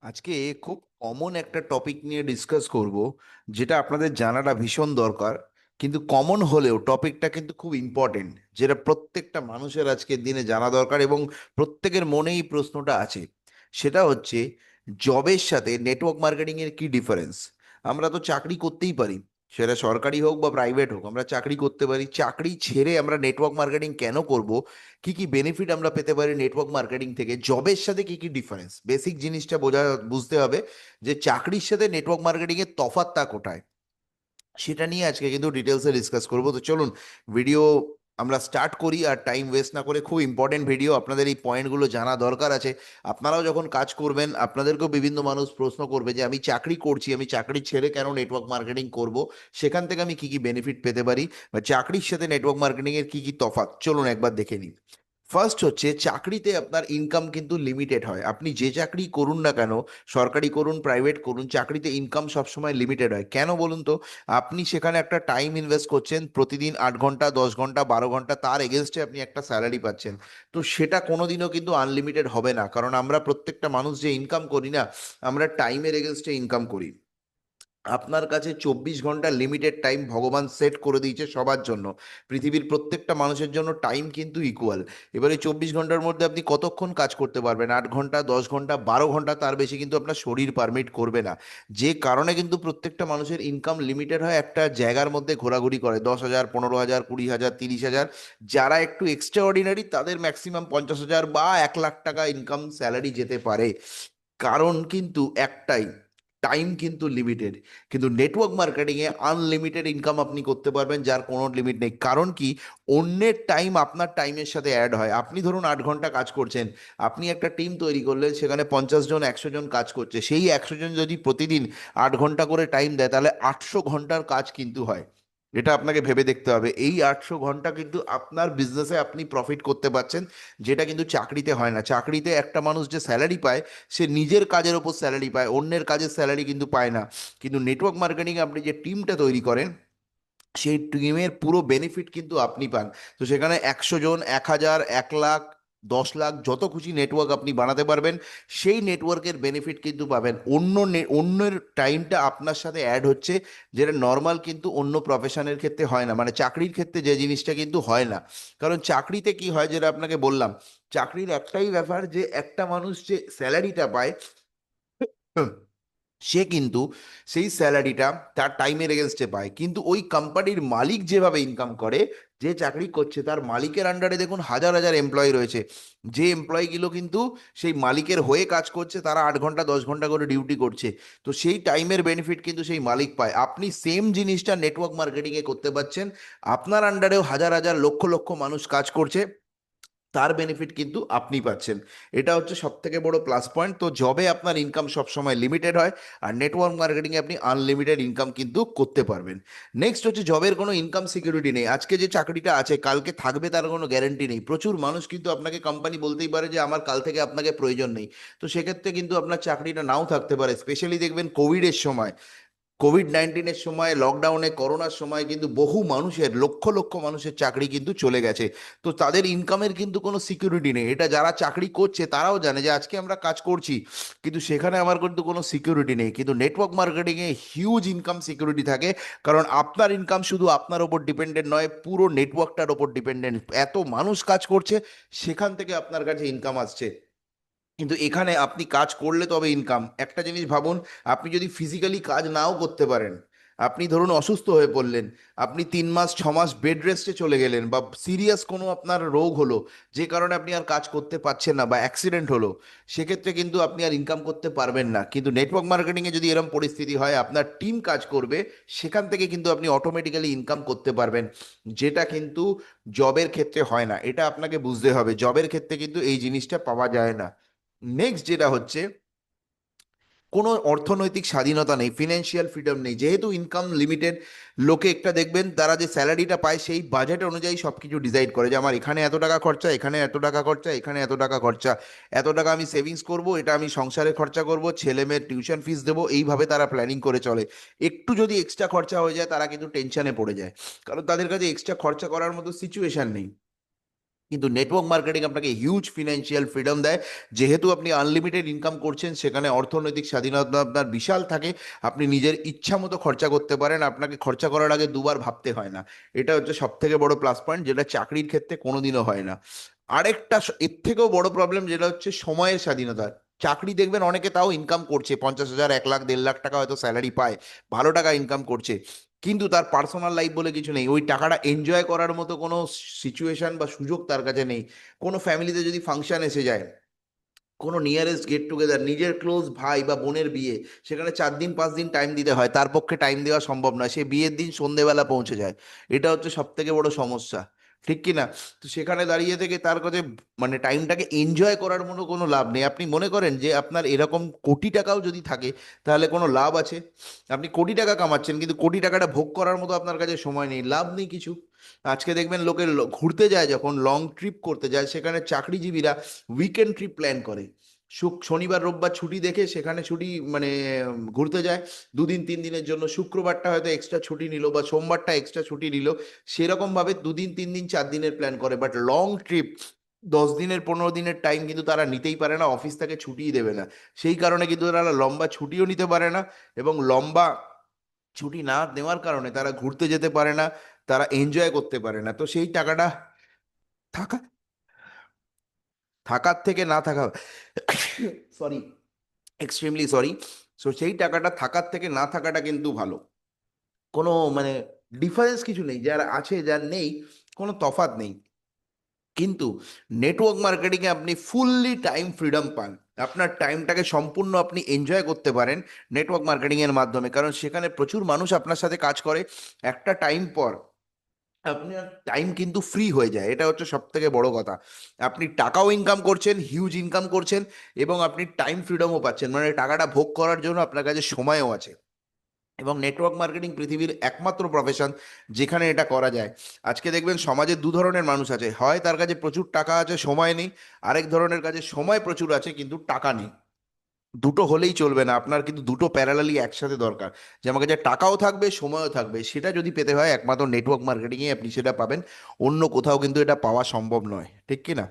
আজকে খুব কমন একটা টপিক নিয়ে ডিসকাস করব, যেটা আপনাদের জানাটা ভীষণ দরকার। কিন্তু কমন হলেও টপিকটা কিন্তু খুব ইম্পর্টেন্ট, যেটা প্রত্যেকটা মানুষের আজকের দিনে জানা দরকার এবং প্রত্যেকের মনেই প্রশ্নটা আছে। সেটা হচ্ছে, জবের সাথে নেটওয়ার্ক মার্কেটিং এর কি ডিফারেন্স। আমরা তো চাকরি করতেই পারি, সেটা সরকারি হোক বা প্রাইভেট হোক, আমরা চাকরি করতে পারি। চাকরি ছেড়ে আমরা নেটওয়ার্ক মার্কেটিং কেন করব? কি কি বেনিফিট আমরা পেতে পারি নেটওয়ার্ক মার্কেটিং থেকে? জবের সাথে কি কি ডিফারেন্স, বেসিক জিনিসটা বুঝতে হবে, যে চাকরির সাথে নেটওয়ার্ক মার্কেটিং এর তফাৎটা কোথায়। সেটা নিয়ে আজকে কিন্তু ডিটেলসে ডিসকাস করবো। তো চলুন ভিডিও আমরা স্টার্ট করি, আর টাইম ওয়েস্ট না করে। খুব ইম্পর্টেন্ট ভিডিও, আপনাদের এই পয়েন্টগুলো জানা দরকার আছে। আপনারাও যখন কাজ করবেন, আপনাদেরকেও বিভিন্ন মানুষ প্রশ্ন করবে যে আমি চাকরি করছি, আমি চাকরি ছেড়ে কেন নেটওয়ার্ক মার্কেটিং করব, সেখান থেকে আমি কি কি বেনিফিট পেতে পারি, বা চাকরির সাথে নেটওয়ার্ক মার্কেটিং এর কি কি তফাৎ, চলুন একবার দেখে নিই। ফার্স্ট হচ্ছে, চাকরিতে আপনার ইনকাম কিন্তু লিমিটেড হয়। আপনি যে চাকরি করুন না কেন, সরকারি করুন প্রাইভেট করুন, চাকরিতে ইনকাম সবসময় লিমিটেড হয়। কেন বলুন তো? আপনি সেখানে একটা টাইম ইনভেস্ট করছেন, প্রতিদিন 8 ঘন্টা 10 ঘন্টা 12 ঘন্টা, তার এগেনস্টে আপনি একটা স্যালারি পাচ্ছেন। তো সেটা কোনোদিনও কিন্তু আনলিমিটেড হবে না, কারণ আমরা প্রত্যেকটা মানুষ যে ইনকাম করি না, আমরা টাইমের এগেনস্টে ইনকাম করি। আপনার কাছে 24 ঘন্টা লিমিটেড টাইম ভগবান সেট করে দিয়েছে সবার জন্য। পৃথিবীর প্রত্যেকটা মানুষের জন্য টাইম কিন্তু ইকুয়াল। এবারে 24 ঘন্টার মধ্যে আপনি কতক্ষণ কাজ করতে পারবেন? 8 ঘন্টা 10 ঘন্টা 12 ঘন্টা, তার বেশি কিন্তু আপনার শরীর পারমিট করবে না। যে কারণে কিন্তু প্রত্যেকটা মানুষের ইনকাম লিমিটেড হয়, একটা জায়গার মধ্যে ঘোরাঘুরি করে। 10,000 15,000 20,000 30,000, যারা একটু এক্সট্রা অর্ডিনারি তাদের ম্যাক্সিমাম 50,000 বা 1 লাখ টাকা ইনকাম স্যালারি যেতে পারে। কারণ কিন্তু একটাই, টাইম কিন্তু লিমিটেড। কিন্তু নেটওয়ার্ক মার্কেটিং এ আনলিমিটেড ইনকাম আপনি করতে পারবেন, যার কোনো লিমিট নেই। কারণ কি, অন্যের টাইম আপনার টাইমের সাথে অ্যাড হয়। আপনি ধরুন 8 ঘন্টা কাজ করছেন, আপনি একটা টিম তৈরি করলেন, সেখানে 50 জন 100 জন কাজ করছে। সেই 100 জন যদি প্রতিদিন 8 ঘন্টা করে টাইম দেয়, তাহলে 800 ঘন্টার কাজ কিন্তু হয়। এটা আপনাকে ভেবে দেখতে হবে। এই 800 ঘন্টা কিন্তু আপনার বিজনেসে আপনি প্রফিট করতে পারছেন, যেটা কিন্তু চাকরিতে হয় না। চাকরিতে একটা মানুষ যে স্যালারি পায়, সে নিজের কাজের ওপর স্যালারি পায়, অন্যের কাজের স্যালারি কিন্তু পায় না। কিন্তু নেটওয়ার্ক মার্কেটিং আপনি যে টিমটা তৈরি করেন, সেই টিমের পুরো বেনিফিট কিন্তু আপনি পান। তো সেখানে 100 জন 1,000 1 লাখ 10 লাখ, যত খুশি নেটওয়ার্ক আপনি বানাতে পারবেন। সেই নেটওয়ার্কের বেনিফিট কিন্তু পাবেন। অন্যের টাইমটা আপনার সাথে অ্যাড হচ্ছে, যেটা নর্মাল কিন্তু অন্য প্রফেশনের ক্ষেত্রে হয় না, মানে চাকরির ক্ষেত্রে যে জিনিসটা কিন্তু হয় না। কারণ চাকরিতে কি হয়, যেটা আপনাকে বললাম, চাকরির একটাই ব্যাপার, যে একটা মানুষ যে স্যালারিটা পায়, সে কিন্তু সেই স্যালারিটা তার টাইমের এগেনস্টে পায়। কিন্তু ওই কোম্পানির মালিক যেভাবে ইনকাম করে, যে চাকরি করছে তার মালিকের আন্ডারে দেখুন হাজার হাজার এমপ্লয়ি রয়েছে। যে এমপ্লয়িগুলো কিন্তু সেই মালিকের হয়ে কাজ করছে, তারা 8 ঘন্টা 10 ঘন্টা করে ডিউটি করছে। তো সেই টাইমের বেনিফিট কিন্তু সেই মালিক পায়। আপনি সেম জিনিসটা নেটওয়ার্ক মার্কেটিংয়ে করতে পারছেন। আপনার আন্ডারেও হাজার হাজার লক্ষ লক্ষ মানুষ কাজ করছে, তার বেনিফিট কিন্তু আপনি পাচ্ছেন। এটা হচ্ছে সব থেকে বড় প্লাস পয়েন্ট। তো জবে আপনার ইনকাম সবসময় লিমিটেড হয়, আর নেটওয়ার্ক মার্কেটিংয়ে আপনি আনলিমিটেড ইনকাম কিন্তু করতে পারবেন। নেক্সট হচ্ছে, জবের কোনো ইনকাম সিকিউরিটি নেই। আজকে যে চাকরিটা আছে কালকে থাকবে তার কোনো গ্যারেন্টি নেই। প্রচুর মানুষ কিন্তু আপনাকে, কোম্পানি বলতেই পারে যে আমার কাল থেকে আপনাকে প্রয়োজন নেই। তো সেক্ষেত্রে কিন্তু আপনার চাকরিটা নাও থাকতে পারে। স্পেশালি দেখবেন কোভিডের সময়, কোভিড-19-এর সময়, লকডাউনে, করোনার সময় কিন্তু বহু মানুষের, লক্ষ লক্ষ মানুষের চাকরি কিন্তু চলে গেছে। তো তাদের ইনকামের কিন্তু কোনো সিকিউরিটি নেই। এটা যারা চাকরি করছে তারাও জানে যে আজকে আমরা কাজ করছি, কিন্তু সেখানে আমার কিন্তু কোনো সিকিউরিটি নেই। কিন্তু নেটওয়ার্ক মার্কেটিংয়ে হিউজ ইনকাম সিকিউরিটি থাকে। কারণ আপনার ইনকাম শুধু আপনার ওপর ডিপেন্ডেন্ট নয়, পুরো নেটওয়ার্কটার ওপর ডিপেন্ডেন্ট। এত মানুষ কাজ করছে, সেখান থেকে আপনার কাছে ইনকাম আসছে। কিন্তু এখানে আপনি কাজ করলে তবে ইনকাম। একটা জিনিস ভাবুন, আপনি যদি ফিজিক্যালি কাজ নাও করতে পারেন, আপনি ধরুন অসুস্থ হয়ে পড়লেন, আপনি 3 মাস 6 মাস বেড রেস্টে চলে গেলেন, বা সিরিয়াস কোনো আপনার রোগ হলো, যে কারণে আপনি আর কাজ করতে পারছেন না, বা অ্যাক্সিডেন্ট হলো, সেক্ষেত্রে কিন্তু আপনি আর ইনকাম করতে পারবেন না। কিন্তু নেটওয়ার্ক মার্কেটিংয়ে যদি এরকম পরিস্থিতি হয়, আপনার টিম কাজ করবে, সেখান থেকে কিন্তু আপনি অটোমেটিক্যালি ইনকাম করতে পারবেন, যেটা কিন্তু জবের ক্ষেত্রে হয় না। এটা আপনাকে বুঝতে হবে, জবের ক্ষেত্রে কিন্তু এই জিনিসটা পাওয়া যায় না। নেক্সট যেটা হচ্ছে, কোনো অর্থনৈতিক স্বাধীনতা নেই, ফিনান্সিয়াল ফ্রিডম নেই। যেহেতু ইনকাম লিমিটেড, লোকে একটা দেখবেন তারা যে স্যালারিটা পায় সেই বাজেট অনুযায়ী সব কিছু ডিসাইড করে, যে আমার এখানে এত টাকা খরচা, এখানে এত টাকা খরচা, এখানে এত টাকা খরচা, এত টাকা আমি সেভিংস করব, এটা আমি সংসারে খরচা করব, ছেলে মেয়ের টিউশন ফিস দেবো, এইভাবে তারা প্ল্যানিং করে চলে। একটু যদি এক্সট্রা খরচা হয়ে যায়, তারা কিন্তু টেনশনে পড়ে যায়, কারণ তাদের কাছে এক্সট্রা খরচা করার মতো সিচুয়েশন নেই। কিন্তু নেটওয়ার্ক মার্কেটিং আপনাকে হিউজ ফিনান্সিয়াল ফ্রিডম দেয়। যেহেতু আপনি আনলিমিটেড ইনকাম করছেন, সেখানে অর্থনৈতিক স্বাধীনতা আপনার বিশাল থাকে। আপনি নিজের ইচ্ছা মতো খরচা করতে পারেন, আপনাকে খরচা করার আগে দুবার ভাবতে হয় না। এটা হচ্ছে সব থেকে বড় প্লাস পয়েন্ট, যেটা চাকরির ক্ষেত্রে কোনোদিনও হয় না। আরেকটা এর থেকেও বড় প্রবলেম যেটা হচ্ছে সময়ের স্বাধীনতা। চাকরি দেখবেন অনেকে তাও ইনকাম করছে, 50,000, 1 লাখ, 1.5 লাখ টাকা হয়তো স্যালারি পায়, ভালো টাকা ইনকাম করছে, কিন্তু তার পার্সোনাল লাইফ বলে কিছু নেই। ওই টাকাটা এনজয় করার মতো কোনো সিচুয়েশন বা সুযোগ তার কাছে নেই। কোনো ফ্যামিলিতে যদি ফাংশন এসে যায়, কোনো নিয়ারেস্ট গেট টুগেদার, নিজের ক্লোজ ভাই বা বোনের বিয়ে, সেখানে 4 দিন 5 দিন টাইম দিতে হয়, তার পক্ষে টাইম দেওয়া সম্ভব নয়, সে বিয়ের দিন সন্ধেবেলা পৌঁছে যায়। এটা হচ্ছে সব থেকে বড় সমস্যা, ঠিক কি না? তো সেখানে দাঁড়িয়ে থেকে তার কাছে মানে টাইমটাকে এনজয় করার মতো কোনো লাভ নেই। আপনি মনে করেন যে আপনার এরকম কোটি টাকাও যদি থাকে, তাহলে কোনো লাভ আছে? আপনি কোটি টাকা কামাচ্ছেন, কিন্তু কোটি টাকাটা ভোগ করার মতো আপনার কাছে সময় নেই, লাভ নেই কিছু। আজকে দেখবেন লোকে ঘুরতে যায়, যখন লং ট্রিপ করতে যায়, সেখানে চাকরিজীবীরা উইকেন্ড ট্রিপ প্ল্যান করে। শনিবার রোববার ছুটি দেখে সেখানে ছুটি মানে ঘুরতে যায় 2 দিন 3 দিনের জন্য। শুক্রবারটা হয়তো এক্সট্রা ছুটি নিল বা সোমবারটা এক্সট্রা ছুটি নিল, সেরকম ভাবে 2 দিন 3 দিন 4 দিনের প্ল্যান করে। বাট লং ট্রিপ 10 দিনের 15 দিনের টাইম কিন্তু তারা নিতেই পারে না, অফিস থেকে ছুটিই দেবে না। সেই কারণে কিন্তু তারা লম্বা ছুটিও নিতে পারে না, এবং লম্বা ছুটি না নেওয়ার কারণে তারা ঘুরতে যেতে পারে না, তারা এনজয় করতে পারে না। তো সেই টাকাটা থাকা থাকার থেকে না থাকা, সরি, এক্সট্রিমলি সরি, সো সেই টাকাটা থাকার থেকে না থাকাটা কিন্তু ভালো। কোনো মানে ডিফারেন্স কিছু নেই, যার আছে যার নেই, কোনো তফাৎ নেই। কিন্তু নেটওয়ার্ক মার্কেটিংয়ে আপনি ফুললি টাইম ফ্রিডম পান। আপনার টাইমটাকে সম্পূর্ণ আপনি এনজয় করতে পারেন নেটওয়ার্ক মার্কেটিংয়ের মাধ্যমে, কারণ সেখানে প্রচুর মানুষ আপনার সাথে কাজ করে। একটা টাইম পর আপনার টাইম কিন্তু ফ্রি হয়ে যায়, এটা হচ্ছে সব থেকে বড় কথা। আপনি টাকাও ইনকাম করছেন, হিউজ ইনকাম করছেন, এবং আপনি টাইম ফ্রিডমও পাচ্ছেন, মানে টাকাটা ভোগ করার জন্য আপনার কাছে সময়ও আছে। এবং নেটওয়ার্ক মার্কেটিং পৃথিবীর একমাত্র প্রফেশন যেখানে এটা করা যায়। আজকে দেখবেন সমাজে দু ধরনের মানুষ আছে, হয় তার কাছে প্রচুর টাকা আছে, সময় নেই। আরেক ধরনের কাছে সময় প্রচুর আছে কিন্তু টাকা নেই। দুটো হলেই চলবে না, আপনার কিন্তু দুটো প্যারালালি একসাথে দরকার। যে আমার কাছে টাকাও থাকবে, সময়ও থাকবে, সেটা যদি পেতে হয় একমাত্র নেটওয়ার্ক মার্কেটিংয়ে আপনি সেটা পাবেন। অন্য কোথাও কিন্তু এটা পাওয়া সম্ভব নয়, ঠিক কি না?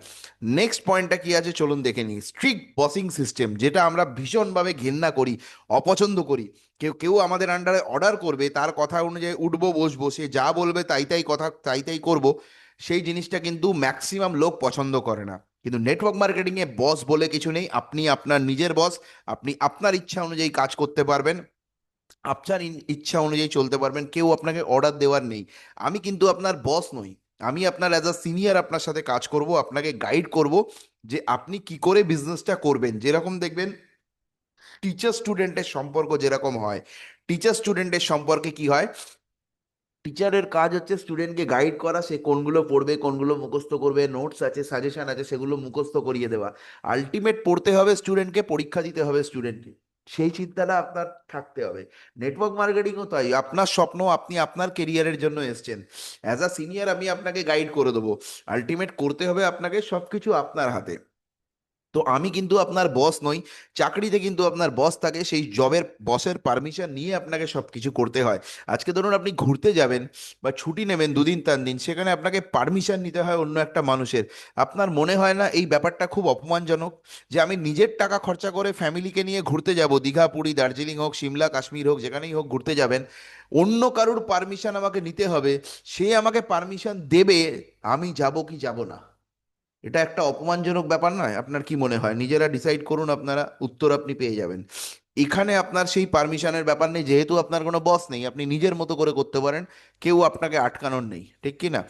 নেক্সট পয়েন্টটা কি আছে চলুন দেখে নিই। স্ট্রিক্ট বসিং সিস্টেম, যেটা আমরা ভীষণভাবে ঘেন্না করি, অপছন্দ করি। কেউ কেউ আমাদের আন্ডারে অর্ডার করবে, তার কথা অনুযায়ী উঠবো বসবো, সে যা বলবে তাই তাই কথা তাই তাই করব, সেই জিনিসটা কিন্তু ম্যাক্সিমাম লোক পছন্দ করে না। কিন্তু নেটওয়ার্ক মার্কেটিংয়ে বস বলে কিছু নেই, আপনি আপনার নিজের বস। আপনি আপনার ইচ্ছা অনুযায়ী কাজ করতে পারবেন, আপনার ইচ্ছা অনুযায়ী চলতে পারবেন, কেউ আপনাকে অর্ডার দেওয়ার নেই। আমি কিন্তু আপনার বস নই, আমি আপনার অ্যাজ আ সিনিয়র আপনার সাথে কাজ করব, আপনাকে গাইড করব যে আপনি কি করে বিজনেসটা করবেন। যেরকম দেখবেন টিচার স্টুডেন্টের সম্পর্ক যেরকম হয়, টিচার স্টুডেন্টের সম্পর্কে কি হয়, টিচারের কাজ হচ্ছে স্টুডেন্টকে গাইড করা, সে কোনগুলো পড়বে কোনগুলো মুখস্থ করবে, নোটস আছে সাজেশন আছে, সেগুলো মুখস্থ করিয়ে দেওয়া। আলটিমেট পড়তে হবে স্টুডেন্টকে, পরীক্ষা দিতে হবে স্টুডেন্টকে, সেই চিন্তাটা আপনার থাকতে হবে। নেটওয়ার্ক মার্কেটিংও তাই, আপনার স্বপ্ন, আপনি আপনার কেরিয়ারের জন্য এসেছেন, অ্যাজ আ সিনিয়র আমি আপনাকে গাইড করে দেবো। আলটিমেট করতে হবে আপনাকে সবকিছু আপনার হাতে। তো আমি কিন্তু আপনার বস নই। চাকরিতে কিন্তু আপনার বস থাকে, সেই জবের বসের পারমিশন নিয়ে আপনাকে সব কিছু করতে হয়। আজকে ধরুন আপনি ঘুরতে যাবেন বা ছুটি নেবেন 2 দিন 3 দিন, সেখানে আপনাকে পারমিশন নিতে হয় অন্য একটা মানুষের। আপনার মনে হয় না এই ব্যাপারটা খুব অপমানজনক, যে আমি নিজের টাকা খরচা করে ফ্যামিলিকে নিয়ে ঘুরতে যাব, দীঘা পুরী দার্জিলিং হোক, সিমলা কাশ্মীর হোক, যেখানেই হোক ঘুরতে যাবেন, অন্য কারুর পারমিশন আমাকে নিতে হবে, সে আমাকে পারমিশন দেবে, আমি যাব কি যাব না? এটা একটা অপমানজনক ব্যাপার নয়? আপনার কি মনে হয়? নিজেরা ডিসাইড করুন, আপনারা উত্তর আপনি পেয়ে যাবেন। এখানে আপনার সেই পারমিশনের ব্যাপার নেই, যেহেতু আপনার কোনো বস নেই, আপনি নিজের মতো করে করতে পারেন, কেউ আপনাকে আটকানোর নেই, ঠিক কি না?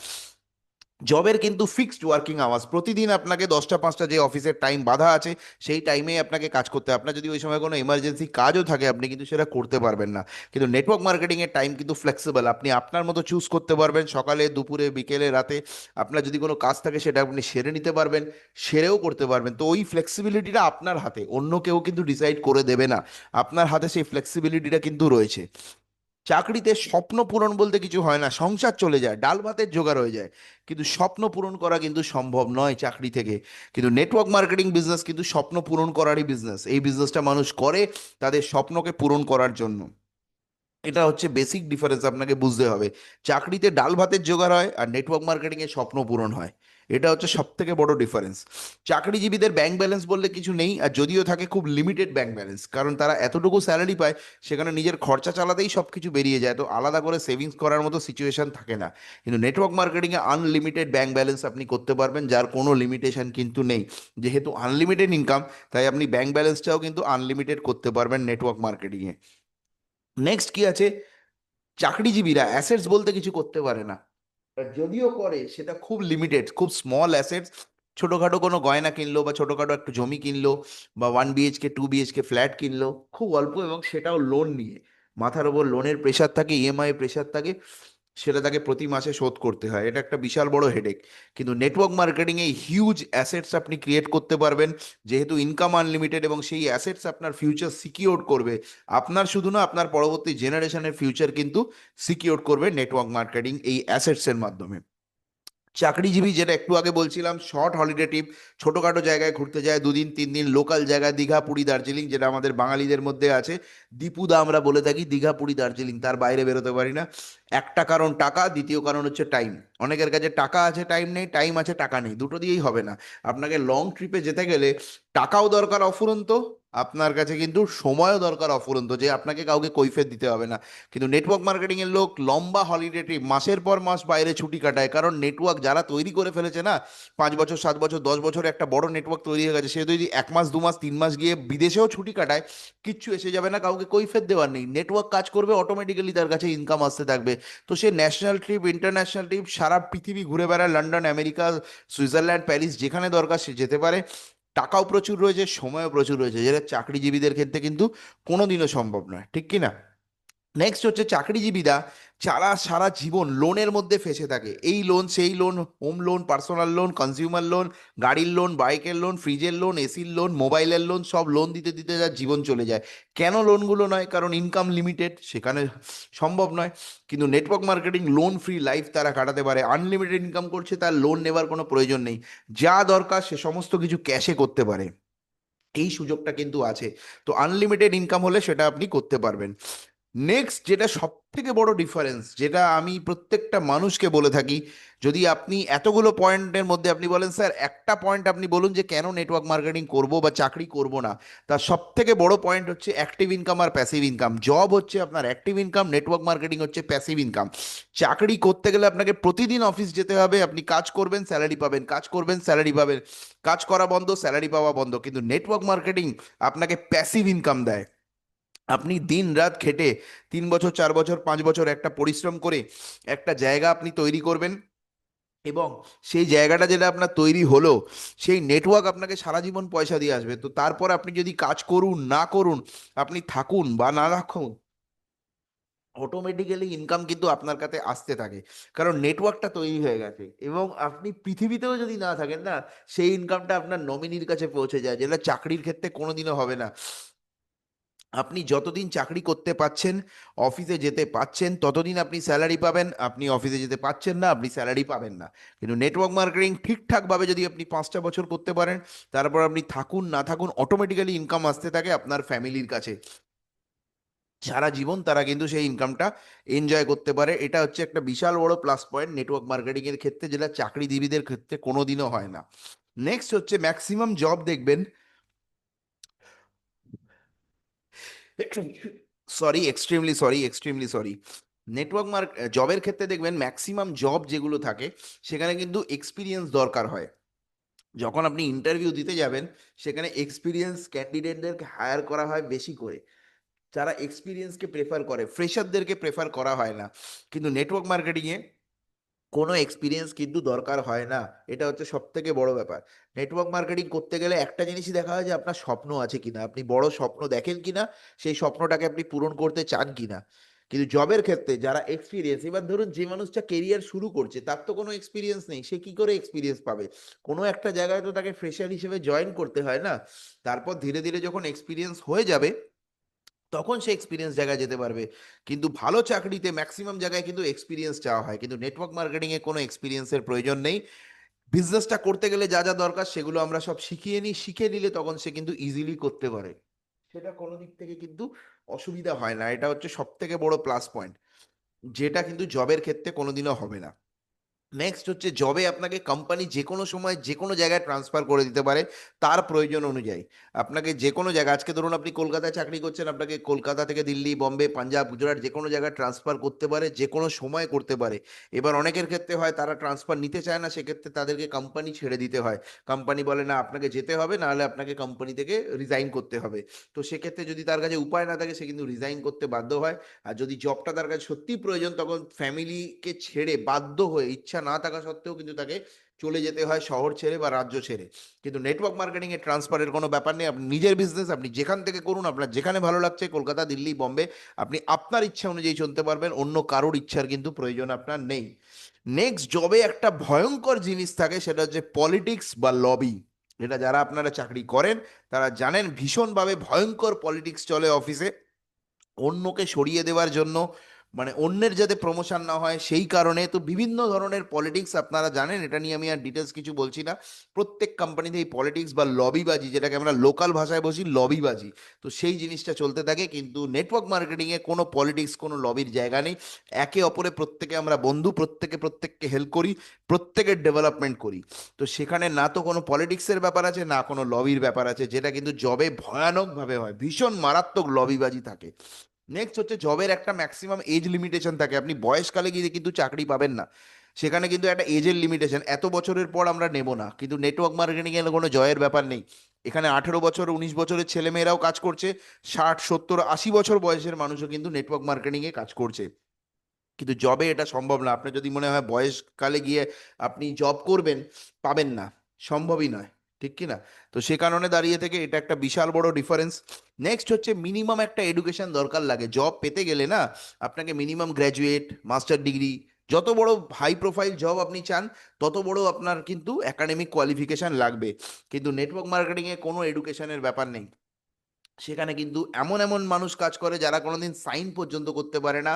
জবের কিন্তু ফিক্সড ওয়ার্কিং আওয়ার্স, প্রতিদিন আপনাকে 10টা 5টা যে অফিসের টাইম বাঁধা আছে, সেই টাইমেই আপনাকে কাজ করতে হবে। আপনার যদি ওই সময় কোনো এমার্জেন্সি কাজও থাকে, আপনি কিন্তু সেটা করতে পারবেন না। কিন্তু নেটওয়ার্ক মার্কেটিং এর টাইম কিন্তু ফ্লেক্সিবল, আপনি আপনার মতো চুজ করতে পারবেন, সকালে দুপুরে বিকেলে রাতে। আপনার যদি কোনো কাজ থাকে সেটা আপনি সেরে নিতে পারবেন, সেরেও করতে পারবেন। তো ওই ফ্লেক্সিবিলিটিটা আপনার হাতে, অন্য কেউ কিন্তু ডিসাইড করে দেবে না, আপনার হাতে সেই ফ্লেক্সিবিলিটিটা কিন্তু রয়েছে। চাকরিতে স্বপ্ন পূরণ বলতে কিছু হয় না, সংসার চলে যায়, ডাল ভাতের জোগাড় হয়ে যায়, কিন্তু স্বপ্ন পূরণ করা কিন্তু সম্ভব নয় চাকরি থেকে। কিন্তু নেটওয়ার্ক মার্কেটিং বিজনেস কিন্তু স্বপ্ন পূরণ করারই বিজনেস। এই বিজনেসটা মানুষ করে তাদের স্বপ্নকে পূরণ করার জন্য। এটা হচ্ছে বেসিক ডিফারেন্স, আপনাকে বুঝতে হবে। চাকরিতে ডাল ভাতের জোগাড় হয়, আর নেটওয়ার্ক মার্কেটিং এ স্বপ্ন পূরণ হয়। এটা হচ্ছে সব থেকে বড় ডিফারেন্স। চাকরিজীবীদের ব্যাংক ব্যালেন্স বললে কিছু নেই, আর যদিও থাকে খুব লিমিটেড ব্যাংক ব্যালেন্স, কারণ তারা এতটুকু স্যালারি পায় সেখানে নিজের খরচা চালাতেই সব কিছু বেরিয়ে যায়, তো আলাদা করে সেভিংস করার মতো সিচুয়েশন থাকে না। কিন্তু নেটওয়ার্ক মার্কেটিংয়ে আনলিমিটেড ব্যাংক ব্যালেন্স আপনি করতে পারবেন, যার কোনো লিমিটেশন কিন্তু নেই। যেহেতু আনলিমিটেড ইনকাম, তাই আপনি ব্যাংক ব্যালেন্সটাও কিন্তু আনলিমিটেড করতে পারবেন নেটওয়ার্ক মার্কেটিংয়ে। নেক্সট কি আছে, চাকরিজীবীরা অ্যাসেটস বলতে কিছু করতে পারে না, আর যদিও করে সেটা খুব লিমিটেড, খুব স্মল অ্যাসেটস। ছোটোখাটো কোনো গয়না কিনলো বা ছোটোখাটো একটু জমি কিনলো বা 1 BHK 2 BHK ফ্ল্যাট কিনলো, খুব অল্প, এবং সেটাও লোন নিয়ে। মাথার ওপর লোনের প্রেশার থাকে, ইএমআই প্রেশার থাকে, সেটা তাকে প্রতি মাসে শোধ করতে হয়, এটা একটা বিশাল বড় হেডেক। কিন্তু network marketing a huge assets আপনি ক্রিয়েট করতে পারবেন, যেহেতু ইনকাম আনলিমিটেড, এবং সেই অ্যাসেটস আপনার ফিউচার সিকিওর করবে। আপনার শুধু না, আপনার পরবর্তী জেনারেশনের ফিউচার কিন্তু সিকিওর করবে নেটওয়ার্ক মার্কেটিং এই অ্যাসেটস এর মাধ্যমে। চাকরিজীবী, যেটা একটু আগে বলছিলাম, শর্ট হলিডে ট্রিপ, ছোটোখাটো জায়গায় ঘুরতে যায়, 2 দিন 3 দিন, লোকাল জায়গায় দীঘা পুরী দার্জিলিং, যেটা আমাদের বাঙালিদের মধ্যে আছে দীপুদা আমরা বলে থাকি, দীঘা পুরী দার্জিলিং, তার বাইরে বেরোতে পারি না। একটা কারণ টাকা, দ্বিতীয় কারণ হচ্ছে টাইম। অনেকের কাছে টাকা আছে, টাইম নেই, টাইম আছে, টাকা নেই, দুটো দিয়েই হবে না। আপনাকে লং ট্রিপে যেতে গেলে টাকাও দরকার অফুরন্ত, আপনার কাছে কিন্তু সময়ও দরকার অফুরন্ত, যে আপনাকে কাউকে কৈফিয়ত দিতে হবে না। কিন্তু নেটওয়ার্ক মার্কেটিং এর লোক লম্বা হলিডে ট্রিপ, মাসের পর মাস বাইরে ছুটি কাটায়, কারণ নেটওয়ার্ক যারা তৈরি করে ফেলেছে না, 5 বছর 7 বছর 10 বছর একটা বড় নেটওয়ার্ক তৈরি হয়ে গেছে, সে যদি 1 মাস 2 মাস 3 মাস গিয়ে বিদেশেও ছুটি কাটায়, কিচ্ছু এসে যাবে না, কাউকে কৈফিয়ত দেওয়ার নেই, নেটওয়ার্ক কাজ করবে অটোমেটিক্যালি, তার কাছে ইনকাম আসতে থাকবে। তো সে ন্যাশনাল ট্রিপ, ইন্টারন্যাশনাল ট্রিপ, সারা পৃথিবী ঘুরে বেড়ায়, লন্ডন, আমেরিকা, সুইজারল্যান্ড, প্যারিস, যেখানে দরকার সে যেতে পারে। টাকাও প্রচুর রয়েছে, সময়ও প্রচুর রয়েছে, যেটা চাকরিজীবীদের ক্ষেত্রে কিন্তু কোনোদিনও সম্ভব নয়, ঠিক কি না? নেক্সট হচ্ছে চাকরিজীবীরা যারা সারা জীবন লোনের মধ্যে ফেঁসে থাকে, এই লোন সেই loan, home loan, personal loan, consumer loan, গাড়ির লোন, বাইকের লোন, ফ্রিজের লোন, এসির লোন, মোবাইলের লোন, সব লোন দিতে দিতে যার জীবন চলে যায়। কেন লোনগুলো নয়? কারণ ইনকাম লিমিটেড, সেখানে সম্ভব নয়। কিন্তু network marketing loan free life তারা কাটাতে পারে, আনলিমিটেড ইনকাম করছে, তার লোন নেবার কোনো প্রয়োজন নেই, যা দরকার সে সমস্ত কিছু ক্যাশে করতে পারে, এই সুযোগটা কিন্তু আছে। তো আনলিমিটেড ইনকাম হলে সেটা আপনি করতে পারবেন। নেক্সট, যেটা সব থেকে বড় ডিফারেন্স, যেটা আমি প্রত্যেকটা মানুষকে বলে থাকি, যদি আপনি এতগুলো পয়েন্টের মধ্যে আপনি বলেন স্যার একটা পয়েন্ট আপনি বলুন যে কেন নেটওয়ার্ক মার্কেটিং করব বা চাকরি করব না, তার সব থেকে বড় পয়েন্ট হচ্ছে অ্যাক্টিভ ইনকাম আর প্যাসিভ ইনকাম। জব হচ্ছে আপনার অ্যাক্টিভ ইনকাম, নেটওয়ার্ক মার্কেটিং হচ্ছে প্যাসিভ ইনকাম। চাকরি করতে গেলে আপনাকে প্রতিদিন অফিস যেতে হবে, আপনি কাজ করবেন স্যালারি পাবেন, কাজ করবেন স্যালারি পাবেন, কাজ করা বন্ধ, স্যালারি পাওয়া বন্ধ। কিন্তু নেটওয়ার্ক মার্কেটিং আপনাকে প্যাসিভ ইনকাম দেয়। আপনি দিন রাত খেটে 3 বছর 4 বছর 5 বছর একটা পরিশ্রম করে একটা জায়গা আপনি তৈরি করবেন, এবং সেই জায়গাটা যেটা আপনার তৈরি হলো, সেই নেটওয়ার্ক আপনাকে সারা জীবন পয়সা দিয়ে আসবে। তো তারপর আপনি যদি কাজ করুন না করুন, আপনি থাকুন বা না রাখুন, অটোমেটিক্যালি ইনকাম কিন্তু আপনার কাছে আসতে থাকে, কারণ নেটওয়ার্কটা তৈরি হয়ে গেছে। এবং আপনি পৃথিবীতেও যদি না থাকেন না, সেই ইনকামটা আপনার নমিনির কাছে পৌঁছে যায়, যেটা চাকরির ক্ষেত্রে কোনোদিনও হবে না। আপনি যতদিন চাকরি করতে পাচ্ছেন, অফিসে যেতে পাচ্ছেন, ততদিন আপনি স্যালারি পাবেন, আপনি অফিসে যেতে পাচ্ছেন না, আপনি স্যালারি পাবেন না। কিন্তু নেটওয়ার্ক মার্কেটিং ঠিকঠাকভাবে যদি আপনি 5টা বছর করতে পারেন, তারপর আপনি থাকুন না থাকুন, অটোমেটিক্যালি ইনকাম আসতে থাকে আপনার ফ্যামিলির কাছে, সারা জীবন তারা কিন্তু সেই ইনকামটা এনজয় করতে পারে। এটা হচ্ছে একটা বিশাল বড় প্লাস পয়েন্ট নেটওয়ার্ক মার্কেটিং এর ক্ষেত্রে, যেটা চাকরিজীবীদের ক্ষেত্রে কোনোদিনও হয় না। নেক্সট হচ্ছে ম্যাক্সিমাম জব দেখবেন, সরি, এক্সট্রিমলি সরি, নেটওয়ার্ক জবের ক্ষেত্রে দেখবেন ম্যাক্সিমাম জব যেগুলো থাকে, সেখানে কিন্তু এক্সপিরিয়েন্স দরকার হয়। যখন আপনি ইন্টারভিউ দিতে যাবেন, সেখানে এক্সপিরিয়েন্স ক্যান্ডিডেটদেরকে হায়ার করা হয় বেশি করে, যারা এক্সপিরিয়েন্সকে প্রেফার করে, ফ্রেশারদেরকে প্রেফার করা হয় না। কিন্তু নেটওয়ার্ক মার্কেটিংয়ে কোনো এক্সপিরিয়েন্স কিন্তু দরকার হয় না, এটা হচ্ছে সব থেকে বড় ব্যাপার। নেটওয়ার্ক মার্কেটিং করতে গেলে একটা জিনিসই দেখা হয় যে আপনার স্বপ্ন আছে কিনা, আপনি বড় স্বপ্ন দেখেন কিনা, সেই স্বপ্নটাকে আপনি পূরণ করতে চান কিনা। কিন্তু জবের ক্ষেত্রে যারা এক্সপিরিয়েন্স, এবার ধরুন যে মানুষটা কেরিয়ার শুরু করছে, তার তো কোনো এক্সপিরিয়েন্স নেই, সে কি করে এক্সপিরিয়েন্স পাবে? কোনো একটা জায়গায় তো তাকে ফ্রেশার হিসেবে জয়েন করতে হয় না, তারপর ধীরে ধীরে যখন এক্সপিরিয়েন্স হয়ে যাবে, তখন সে এক্সপিরিয়েন্স জায়গায় যেতে পারবে। কিন্তু ভালো চাকরিতে ম্যাক্সিমাম জায়গায় কিন্তু এক্সপিরিয়েন্স চাওয়া হয়, কিন্তু নেটওয়ার্ক মার্কেটিং এ কোনো এক্সপিরিয়েন্সের প্রয়োজন নেই। বিজনেসটা করতে গেলে যা যা দরকার সেগুলো আমরা সব শিখিয়ে নিই, শিখে নিলে তখন সে কিন্তু ইজিলি করতে পারে, সেটা কোনো দিক থেকে কিন্তু অসুবিধা হয় না। এটা হচ্ছে সব থেকে বড় প্লাস পয়েন্ট, যেটা কিন্তু জবের ক্ষেত্রে কোনোদিনও হবে না। নেক্সট হচ্ছে জবে আপনাকে কোম্পানি যে কোনো সময় যে কোনো জায়গায় ট্রান্সফার করে দিতে পারে তার প্রয়োজন অনুযায়ী। আপনাকে যে কোনো জায়গায়, আজকে ধরুন আপনি কলকাতায় চাকরি করছেন, আপনাকে কলকাতা থেকে দিল্লি, বম্বে, পাঞ্জাব, গুজরাট যে কোনো জায়গায় ট্রান্সফার করতে পারে, যে কোনো সময় করতে পারে। এবার অনেকের ক্ষেত্রে হয় তারা ট্রান্সফার নিতে চায় না, সেক্ষেত্রে তাদেরকে কোম্পানি ছেড়ে দিতে হয়। কোম্পানি বলে না, আপনাকে যেতে হবে, নাহলে আপনাকে কোম্পানি থেকে রিজাইন করতে হবে। তো সেক্ষেত্রে যদি তার কাছে উপায় না থাকে, সে কিন্তু রিজাইন করতে বাধ্য হয়। আর যদি জবটা তার কাছে সত্যিই প্রয়োজন, তখন ফ্যামিলিকে ছেড়ে বাধ্য হয়ে, ইচ্ছা না থাকা সত্ত্বেও কিন্তু তাকে চলে যেতে হয় শহর ছেড়ে বা রাজ্য ছেড়ে। কিন্তু নেটওয়ার্ক মার্কেটিং এ ট্রান্সফারের কোনো ব্যাপার নেই। আপনি নিজের বিজনেস আপনি যেখান থেকে করুন, আপনার যেখানে ভালো লাগছে, কলকাতা, দিল্লি, বম্বে, আপনি আপনার ইচ্ছা অনুযায়ী চলতে পারবেন, অন্য কারোর ইচ্ছার কিন্তু প্রয়োজন আপনার নেই। নেক্সট, জবে একটা ভয়ঙ্কর জিনিস থাকে, সেটা হচ্ছে পলিটিক্স বা লবি। এটা যারা আপনারা চাকরি করেন তারা জানেন, ভীষণভাবে ভয়ঙ্কর পলিটিক্স চলে অফিসে। অন্যকে সরিয়ে দেওয়ার জন্য, মানে অন্যের যাতে প্রমোশন না হয় সেই কারণে, তো বিভিন্ন ধরনের পলিটিক্স আপনারা জানেন, এটা নিয়ে আমি আর ডিটেলস কিছু বলছি না। প্রত্যেক কোম্পানিতে এই পলিটিক্স বা লবিবাজি, যেটাকে আমরা লোকাল ভাষায় বলছি লবিবাজি, তো সেই জিনিসটা চলতে থাকে। কিন্তু নেটওয়ার্ক মার্কেটিংয়ে কোনো পলিটিক্স, কোনো লবির জায়গা নেই। একে অপরে প্রত্যেকে আমরা বন্ধু, প্রত্যেকে প্রত্যেককে হেল্প করি, প্রত্যেকের ডেভেলপমেন্ট করি। তো সেখানে না তো কোনো পলিটিক্সের ব্যাপার আছে, না কোনো লবির ব্যাপার আছে, যেটা কিন্তু জবে ভয়ানকভাবে হয়, ভীষণ মারাত্মক লবিবাজি থাকে। নেক্সট হচ্ছে জবের একটা ম্যাক্সিমাম এজ লিমিটেশন থাকে, আপনি বয়সকালে গিয়ে কিন্তু চাকরি পাবেন না। সেখানে কিন্তু একটা এজের লিমিটেশন, এত বছরের পর আমরা নেব না। কিন্তু নেটওয়ার্ক মার্কেটিং এর কোনো জয়ের ব্যাপার নেই। এখানে 18 বছর, 19 বছরের ছেলেমেয়েরাও কাজ করছে, 60, 70, 80 বছর বয়সের মানুষও কিন্তু নেটওয়ার্ক মার্কেটিং এ কাজ করছে। কিন্তু জবে এটা সম্ভব না। আপনার যদি মনে হয় বয়সকালে গিয়ে আপনি জব করবেন, পাবেন না, সম্ভবই নয়, ঠিক কি না? তো সে কারণে দাঁড়িয়ে থেকে এটা একটা বিশাল বড় ডিফারেন্স। নেক্সট হচ্ছে মিনিমাম একটা এডুকেশন দরকার লাগে জব পেতে গেলে না। আপনাকে মিনিমাম গ্র্যাজুয়েট, মাস্টার ডিগ্রি, যত বড় হাই প্রোফাইল জব আপনি চান, তত বড় আপনার কিন্তু একাডেমিক কোয়ালিফিকেশন লাগবে। কিন্তু নেটওয়ার্ক মার্কেটিংয়ে কোনো এডুকেশনের ব্যাপার নেই। সেখানে কিন্তু এমন এমন মানুষ কাজ করে যারা কোনোদিন সাইন পর্যন্ত করতে পারে না,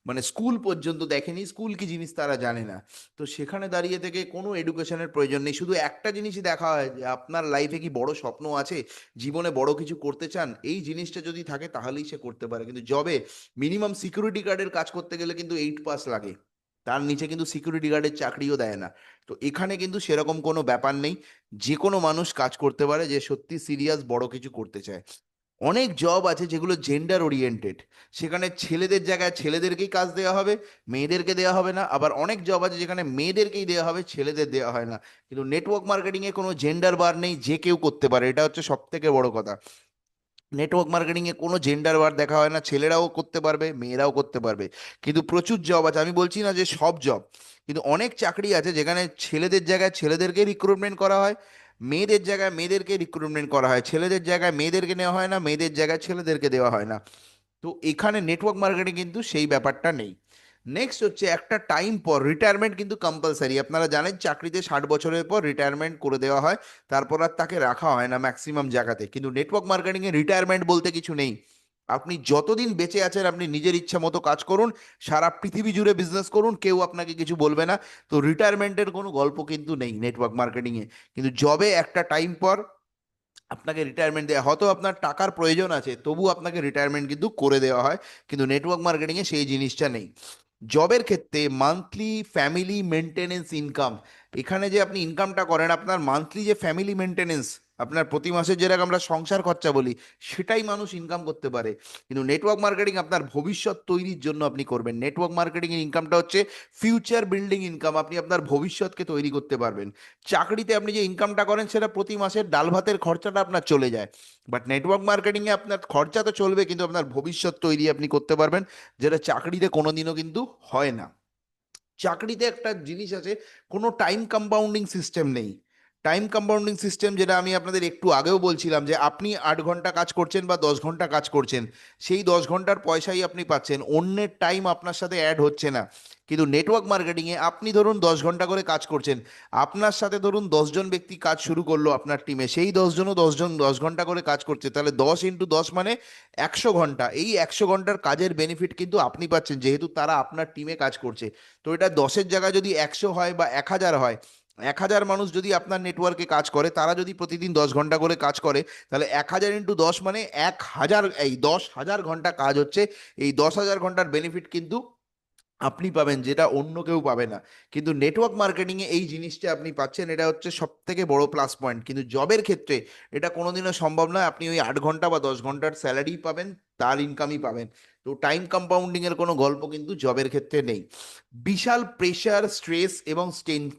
মানে স্কুল পর্যন্ত দেখেনি, স্কুল কি জিনিস তারা জানে না। তো সেখানে দাঁড়িয়ে থেকে কোনো এডুকেশনের প্রয়োজন নেই। শুধু একটা জিনিসই দেখা হয় যে আপনার লাইফে কি বড় স্বপ্ন আছে, জীবনে বড় কিছু করতে চান, এই জিনিসটা যদি থাকে তাহলেই সে করতে পারে। কিন্তু জবে মিনিমাম সিকিউরিটি গার্ডের কাজ করতে গেলে কিন্তু 8 পাস লাগে, তার নিচে কিন্তু সিকিউরিটি গার্ডের চাকরিও দেয় না। তো এখানে কিন্তু সেরকম কোনো ব্যাপার নেই, যে কোনো মানুষ কাজ করতে পারে যে সত্যি সিরিয়াস বড় কিছু করতে চায়। অনেক জব আছে যেগুলো জেন্ডার ওরিয়েন্টেড, সেখানে ছেলেদের জায়গায় ছেলেদেরকেই কাজ দেওয়া হবে, মেয়েদেরকে দেওয়া হবে না। আবার অনেক জব আছে যেখানে মেয়েদেরকেই দেওয়া হবে, ছেলেদের দেওয়া হয় না। কিন্তু নেটওয়ার্ক মার্কেটিং এ কোনো জেন্ডার বার নেই, যে কেউ করতে পারে, এটা হচ্ছে সব থেকে বড় কথা। নেটওয়ার্ক মার্কেটিং এ কোনো জেন্ডার বার দেখা হয় না, ছেলেরাও করতে পারবে, মেয়েরাও করতে পারবে। কিন্তু প্রচুর জব আছে, আমি বলছি না যে সব জব, কিন্তু অনেক চাকরি আছে যেখানে ছেলেদের জায়গায় ছেলেদেরকে রিক্রুটমেন্ট করা হয়, মেয়েদের জায়গায় মেয়েদেরকে রিক্রুটমেন্ট করা হয়, ছেলেদের জায়গায় মেয়েদেরকে নেওয়া হয় না, মেয়েদের জায়গায় ছেলেদেরকে দেওয়া হয় না। তো এখানে নেটওয়ার্ক মার্কেটিং কিন্তু সেই ব্যাপারটা নেই। নেক্সট হচ্ছে একটা টাইম পর রিটায়ারমেন্ট কিন্তু কম্পালসারি। আপনারা জানেন চাকরিতে 60 বছরের পর রিটায়ারমেন্ট করে দেওয়া হয়, তারপর আর তাকে রাখা হয় না ম্যাক্সিমাম জায়গাতে। কিন্তু নেটওয়ার্ক মার্কেটিং এ রিটায়ারমেন্ট বলতে কিছু নেই। আপনি যতদিন বেঁচে আছেন আপনি নিজের ইচ্ছা মতো কাজ করুন, সারা পৃথিবী জুড়ে বিজনেস করুন, কেউ আপনাকে কিছু বলবে না। তো রিটায়ারমেন্টের কোনো গল্প কিন্তু নেই নেটওয়ার্ক মার্কেটিং এ। কিন্তু জবে একটা টাইম পর আপনাকে রিটায়ারমেন্ট দেওয়া, হয়তো আপনার টাকার প্রয়োজন আছে, তবু আপনাকে রিটায়ারমেন্ট কিন্তু করে দেওয়া হয়। কিন্তু নেটওয়ার্ক মার্কেটিংয়ে সেই জিনিসটা নেই। জবের ক্ষেত্রে মান্থলি ফ্যামিলি মেনটেনেন্স ইনকাম, এখানে যে আপনি ইনকামটা করেন, আপনার মান্থলি যে ফ্যামিলি মেনটেনেন্স, আপনার প্রতি মাসে যেরকম আমরা সংসার খরচা বলি, সেটাই মানুষ ইনকাম করতে পারে। কিন্তু নেটওয়ার্ক মার্কেটিং আপনার ভবিষ্যৎ তৈরির জন্য আপনি করবেন। নেটওয়ার্ক মার্কেটিং এর ইনকামটা হচ্ছে ফিউচার বিল্ডিং ইনকাম, আপনি আপনার ভবিষ্যৎকে তৈরি করতে পারবেন। চাকরিতে আপনি যে ইনকামটা করেন সেটা প্রতি মাসের ডাল ভাতের খরচাটা আপনার চলে যায়। বাট নেটওয়ার্ক মার্কেটিং এ আপনার খরচা তো চলবে, কিন্তু আপনার ভবিষ্যৎ তৈরি আপনি করতে পারবেন, যেটা চাকরিতে কোনোদিনও কিন্তু হয় না। চাকরিতে একটা জিনিস আছে, কোনো টাইম কম্পাউন্ডিং সিস্টেম নেই। টাইম কম্পাউন্ডিং সিস্টেম, যেটা আমি আপনাদের একটু আগেও বলছিলাম, যে আপনি 8 ঘন্টা কাজ করছেন বা 10 ঘন্টা কাজ করছেন, সেই 10 ঘন্টার পয়সাই আপনি পাচ্ছেন, অন্যের টাইম আপনার সাথে অ্যাড হচ্ছে না। কিন্তু নেটওয়ার্ক মার্কেটিংয়ে আপনি ধরুন 10 ঘন্টা করে কাজ করছেন, আপনার সাথে ধরুন 10 জন ব্যক্তি কাজ শুরু করলো আপনার টিমে, সেই 10 জনও 10 জন 10 ঘন্টা করে কাজ করছে, তাহলে 10 × 10 মানে 100 ঘন্টা। এই 100 ঘন্টার কাজের বেনিফিট কিন্তু আপনি পাচ্ছেন, যেহেতু তারা আপনার টিমে কাজ করছে। তো এটা 10-এর জায়গায় যদি 100 হয় বা 1000 হয়, 1000 মানুষ যদি আপনার নেটওয়ার্কে কাজ করে, তারা যদি প্রতিদিন 10 ঘন্টা করে কাজ করে, তাহলে 1000 × 10 মানে 1000, এই 10,000 ঘন্টা কাজ হচ্ছে। এই 10,000 ঘন্টার বেনিফিট কিন্তু আপনি পাবেন, যেটা অন্য কেউ পাবে না। কিন্তু নেটওয়ার্ক মার্কেটিং এ এই জিনিসটা আপনি পাচ্ছেন, এটা হচ্ছে সব থেকে বড় প্লাস পয়েন্ট। কিন্তু জবের ক্ষেত্রে এটা কোনোদিনও সম্ভব নয়। আপনি ওই 8 ঘন্টা বা 10 ঘন্টার স্যালারি পাবেন, তার ইনকামই পাবেন। তো টাইম কম্পাউন্ডিং এর কোনো গল্প কিন্তু জবের ক্ষেত্রে নেই। বিশাল প্রেশার, স্ট্রেস এবং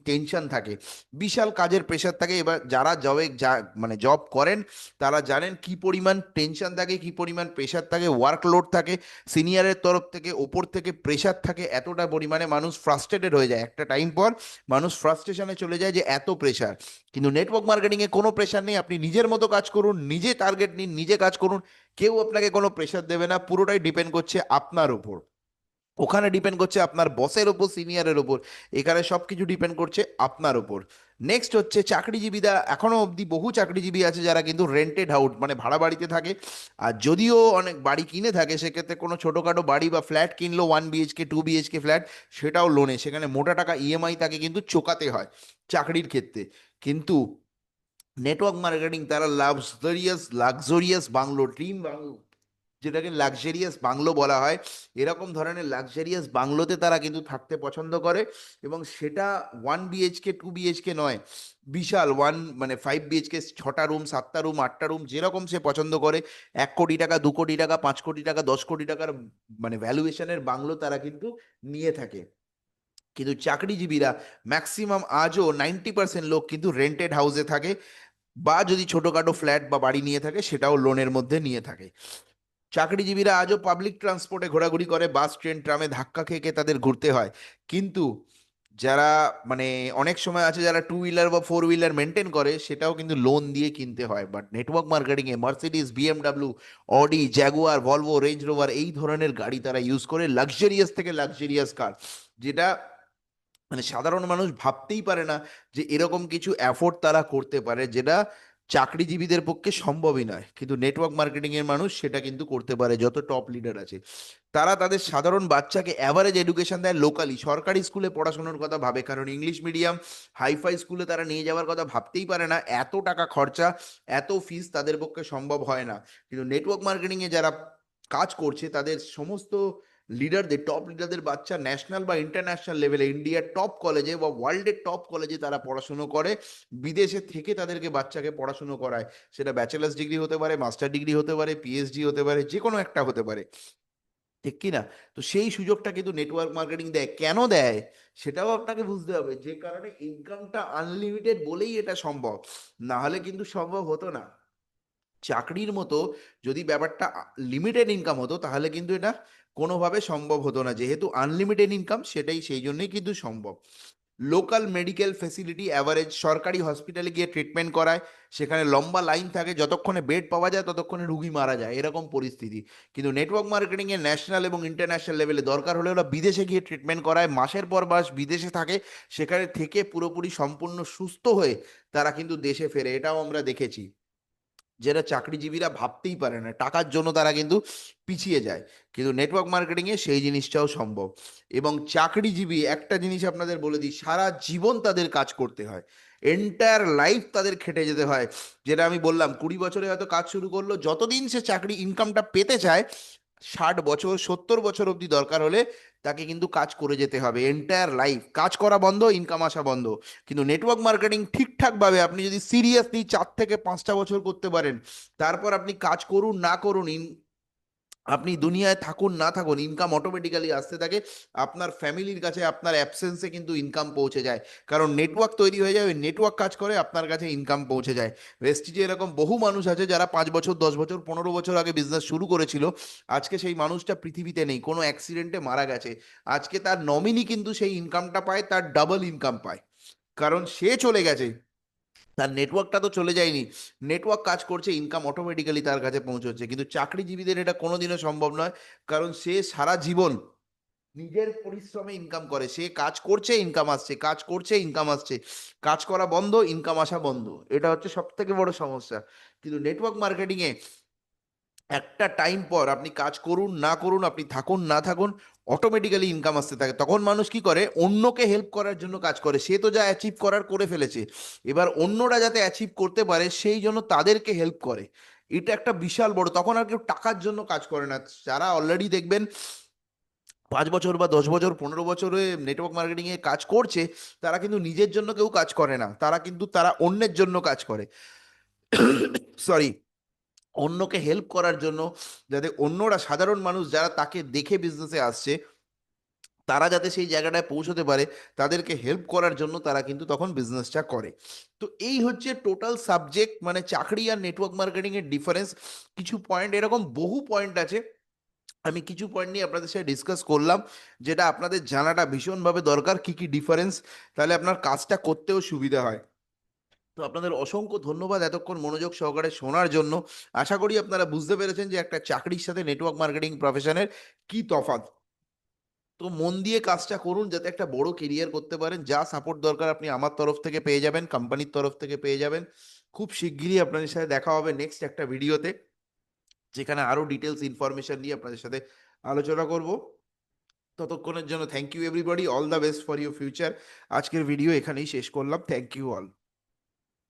টেনশন থাকে, বিশাল কাজের প্রেশার থাকে। এবার যারা জবে মানে জব করেন তারা জানেন কি পরিমাণ টেনশন থাকে, কি পরিমাণ প্রেশার থাকে, ওয়ার্কলোড থাকে, সিনিয়রের তরফ থেকে, ওপর থেকে প্রেশার থাকে। এতটা পরিমাণে মানুষ ফ্রাস্ট্রেটেড হয়ে যায়, একটা টাইম পর মানুষ ফ্রাস্ট্রেশনে চলে যায় যে এত প্রেশার। কিন্তু নেটওয়ার্ক মার্কেটিং এ কোনো প্রেশার নেই। আপনি নিজের মতো কাজ করুন, নিজে টার্গেট নিন, নিজে কাজ করুন। কেউ আপনাকে কোনো প্রেশার দেবে না, পুরোটাই ডিপেন্ড করছে আপনার উপর। ওখানে ডিপেন্ড করছে আপনার বসের ওপর, সিনিয়রের ওপর। এখানে সবকিছু ডিপেন্ড করছে আপনার ওপর। নেক্সট হচ্ছে চাকরিজীবীরা। এখনো অবধি বহু চাকরিজীবী আছে যারা কিন্তু রেন্টেড হাউস, মানে ভাড়া বাড়িতে থাকে। আর যদিও অনেক বাড়ি কিনে থাকে, সেক্ষেত্রে কোনো ছোটোখাটো বাড়ি বা ফ্ল্যাট কিনলো, 1 BHK 2 BHK ফ্ল্যাট, সেটাও লোনে, সেখানে মোটা টাকা ইএমআই তাকে কিন্তু চোকাতে হয় চাকরির ক্ষেত্রে। কিন্তু নেটওয়ার্ক মার্কেটিং, তারা লাক্সারিয়াস বাংলো, ড্রিম বাংলো, যেটাকে লাক্সারিয়াস বাংলো বলা হয়, এরকম ধরনের লাক্সারিয়াস বাংলোতে তারা কিন্তু থাকতে পছন্দ করে। এবং সেটা 1 BHK 2 BHK নয়, বিশাল মানে 5 BHK, 6টা রুম, 7টা রুম, 8টা রুম, যেরকম সে পছন্দ করে। 1 কোটি টাকা, 2 কোটি টাকা, 5 কোটি টাকা, 10 কোটি টাকার মানে ভ্যালুয়েশনের বাংলো তারা কিন্তু নিয়ে থাকে। কিন্তু চাকরিজীবীরা ম্যাক্সিমাম, আজও 90% লোক কিন্তু রেন্টেড হাউসে থাকে, বা যদি ছোটখাটো ফ্ল্যাট বা বাড়ি নিয়ে থাকে সেটাও লোনের মধ্যে নিয়ে থাকে। চাকরিজীবীরা আজও পাবলিক ট্রান্সপোর্টে ঘোরাঘুরি করে, বাস, ট্রেন, ট্রামে ধাক্কা খেয়ে খেয়ে তাদের ঘুরতে হয়। কিন্তু যারা মানে অনেক সময় আছে যারা 2 হুইলার বা 4 হুইলার মেনটেন করে, সেটাও কিন্তু লোন দিয়ে কিনতে হয়। But network marketing A Mercedes, BMW, Audi, Jaguar, Volvo, range rover, এই ধরনের গাড়ি তারা ইউজ করে, লাক্সারিয়াস থেকে লাক্সারিয়াস কার, যেটা মানে সাধারণ মানুষ ভাবতেই পারে না যে এরকম কিছু অ্যাফোর্ড তারা করতে পারে, যেটা চাকরিজীবীদের পক্ষে সম্ভবই নয়। কিন্তু নেটওয়ার্ক মার্কেটিং এর মানুষ সেটা কিন্তু করতে পারে, যত টপ লিডার আছে। তারা তাদের সাধারণ বাচ্চাকে অ্যাভারেজ এডুকেশন দেয় লোকালি, সরকারি স্কুলে পড়াশোনার কথা ভাবে, কারণ ইংলিশ মিডিয়াম হাইফাই স্কুলে তারা নিয়ে যাওয়ার কথা ভাবতেই পারে না। এত টাকা খরচা, এত ফিস তাদের পক্ষে সম্ভব হয় না। কিন্তু নেটওয়ার্ক মার্কেটিং এ যারা কাজ করছে, তাদের সমস্ত লিডারদের, টপ লিডারদের বাচ্চা ন্যাশনাল বা ইন্টারন্যাশনাল লেভেলে, ইন্ডিয়ার টপ কলেজে বা ওয়ার্ল্ডের টপ কলেজে তারা পড়াশুনো করে। বিদেশে থেকে তাদেরকে বাচ্চাকে পড়াশুনো করায়। সেটা ব্যাচেলার্স ডিগ্রি হতে পারে, মাস্টার ডিগ্রি হতে পারে, পিএইচডি হতে পারে, যে কোনো একটা হতে পারে, ঠিক কি না? তো সেই সুযোগটা কিন্তু নেটওয়ার্ক মার্কেটিং দেয়। কেন দেয় সেটাও আপনাকে বুঝতে হবে, যে কারণে ইনকামটা আনলিমিটেড বলেই এটা সম্ভব, না হলে কিন্তু সম্ভব হতো না। চাকরির মতো যদি ব্যাপারটা লিমিটেড ইনকাম হতো, তাহলে কিন্তু এটা কোনোভাবে সম্ভব হতো না। যেহেতু আনলিমিটেড ইনকাম, সেটাই সেই জন্যই কিন্তু সম্ভব। লোকাল মেডিকেল ফেসিলিটি অ্যাভারেজ, সরকারি হসপিটালে গিয়ে ট্রিটমেন্ট করায়, সেখানে লম্বা লাইন থাকে, যতক্ষণে বেড পাওয়া যায় ততক্ষণে রুগী মারা যায়, এরকম পরিস্থিতি। কিন্তু নেটওয়ার্ক মার্কেটিং এ ন্যাশনাল এবং ইন্টারন্যাশনাল লেভেলে দরকার হলে ওরা বিদেশে গিয়ে ট্রিটমেন্ট করায়, মাসের পর মাস বিদেশে থাকে, সেখানে থেকে পুরোপুরি সম্পূর্ণ সুস্থ হয়ে তারা কিন্তু দেশে ফেরে। এটাও আমরা দেখেছি, যেটা চাকরিজীবীরা ভাবতেই পারে না, টাকার জন্য তারা কিন্তু পিছিয়ে যায়। কিন্তু নেটওয়ার্ক মার্কেটিং এ সেই জিনিসটাও সম্ভব। এবং চাকরিজীবী, একটা জিনিস আপনাদের বলে দিই, সারা জীবন তাদের কাজ করতে হয়, এন্টায়ার লাইফ তাদের খেটে যেতে হয়। যেটা আমি বললাম, 20 বছরে হয়তো কাজ শুরু করলো, যতদিন সে চাকরি ইনকামটা পেতে চায়, 60 বছর, 70 বছর অবধি দরকার হলে তাকে কিন্তু কাজ করে যেতে হবে। এন্টায়ার লাইফ কাজ করা বন্ধ, ইনকাম আসা বন্ধ। কিন্তু নেটওয়ার্ক মার্কেটিং ঠিকঠাক ভাবে আপনি যদি সিরিয়াসলি 4 থেকে 5টা বছর করতে পারেন, তারপর আপনি কাজ করুন না করুন, আপনি দুনিয়ায় থাকুন না থাকুন, ইনকাম অটোমেটিক্যালি আসতে থাকে। আপনার ফ্যামিলির কাছে আপনার অ্যাবসেন্সে কিন্তু ইনকাম পৌঁছে যায়, কারণ নেটওয়ার্ক তৈরি হয়ে যায়, ওই নেটওয়ার্ক কাজ করে, আপনার কাছে ইনকাম পৌঁছে যায়। ওয়েস্টিজে এরকম বহু মানুষ আছে যারা 5 বছর, 10 বছর, 15 বছর আগে বিজনেস শুরু করেছিল। আজকে সেই মানুষটা পৃথিবীতে নেই, কোনো অ্যাক্সিডেন্টে মারা গেছে। আজকে তার নমিনি কিন্তু সেই ইনকামটা পায়, তার ডাবল ইনকাম পায়, কারণ সে চলে গেছে, তার নেটওয়ার্কটা তো চলে যায়নি। নেটওয়ার্ক কাজ করছে, ইনকাম অটোমেটিক্যালি তার কাছে পৌঁছচ্ছে। কিন্তু চাকরিজীবীদের এটা কোনোদিনও সম্ভব নয়, কারণ সে সারা জীবন নিজের পরিশ্রমে ইনকাম করে, সে কাজ করছে, ইনকাম আসছে, কাজ করছে, ইনকাম আসছে, কাজ করা বন্ধ, ইনকাম আসা বন্ধ। এটা হচ্ছে সব থেকে বড় সমস্যা। কিন্তু নেটওয়ার্ক মার্কেটিং এ একটা টাইম পর আপনি কাজ করুন না করুন, আপনি থাকুন না থাকুন, অটোমেটিক্যালি ইনকাম আসতে থাকে। তখন মানুষ কি করে, অন্যকে হেল্প করার জন্য কাজ করে। সে তো যা অ্যাচিভ করার করে ফেলেছে, এবার অন্যরা যাতে অ্যাচিভ করতে পারে সেই জন্য তাদেরকে হেল্প করে। এটা একটা বিশাল বড়, তখন আর কেউ টাকার জন্য কাজ করে না। যারা অলরেডি দেখবেন 5 বছর বা 10 বছর 15 বছরে নেটওয়ার্ক মার্কেটিং এ কাজ করছে, তারা কিন্তু নিজের জন্য কেউ কাজ করে না, তারা কিন্তু তারা অন্যের জন্য কাজ করে। সরি, অন্যকে হেল্প করার জন্য, যাতে অন্যরা, সাধারণ মানুষ যারা তাকে দেখে বিজনেসে আসছে, তারা যাতে সেই জায়গাটায় পৌঁছতে পারে, তাদেরকে হেল্প করার জন্য তারা কিন্তু তখন বিজনেসটা করে। তো এই হচ্ছে টোটাল সাবজেক্ট, মানে চাকরি আর নেটওয়ার্ক মার্কেটিং এর ডিফারেন্স। কিছু পয়েন্ট, এরকম বহু পয়েন্ট আছে, আমি কিছু পয়েন্ট নিয়ে আপনাদের সাথে ডিসকাস করলাম, যেটা আপনাদের জানাটা ভীষণভাবে দরকার, কি কি ডিফারেন্স, তাহলে আপনার কাজটা করতেও সুবিধা হয়। তো আপনাদের অসংখ্য ধন্যবাদ এতক্ষণ মনোযোগ সহকারে শোনার জন্য। আশা করি আপনারা বুঝতে পেরেছেন যে একটা চাকরির সাথে নেটওয়ার্ক মার্কেটিং প্রফেশনের কি তফাৎ। তো মন দিয়ে কাজটা করুন যাতে একটা বড় কেরিয়ার করতে পারেন। যা সাপোর্ট দরকার আপনি আমার তরফ থেকে পেয়ে যাবেন, কোম্পানির তরফ থেকে পেয়ে যাবেন। খুব শিগগিরই আপনাদের সাথে দেখা হবে নেক্সট একটা ভিডিওতে, যেখানে আরো ডিটেলস ইনফরমেশন নিয়ে আপনাদের সাথে আলোচনা করব। ততক্ষণের জন্য thank you everybody, all the best for your future. আজকের ভিডিও এখানেই শেষ করলাম, থ্যাংক ইউ অল।